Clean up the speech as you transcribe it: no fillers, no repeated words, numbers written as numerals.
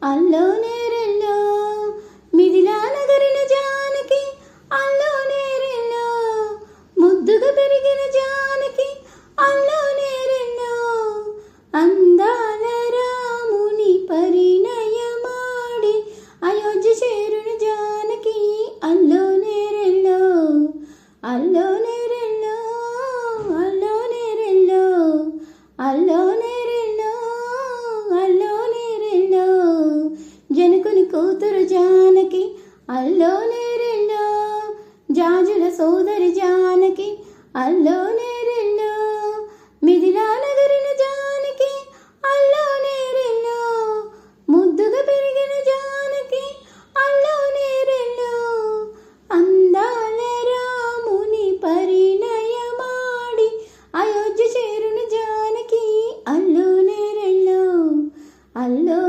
అల్లో నేరెల్లో మిథిలా నగరిన జానకి, అల్లో నేరెల్లో ముద్దుగా పెరిగిన జానకి, అల్లో నేరెల్లో అందాల రాముని పరిణయమాడి అయోధ్య చేరును జానకి, అల్లో నేరెల్లో అల్లో నేరెల్లో అల్లో నేరెల్లో అల్లో నేరెల్లో అల్లో నేరెల్లో జనకుని కూతురు జానకి, అల్లో నేరెల్లో జాజుల సోదరి జానకి, అల్లో నేరెల్లో మిథిలా నగరిన జానకి, అల్లో నేరెల్లో ముద్దుగా పెరిగిన జానకి, అల్లో నేరెల్లో అందాల రాముని పరిణయమాడి అయోధ్య చేరును జానకి, అల్లో నేరెల్లో అల్లో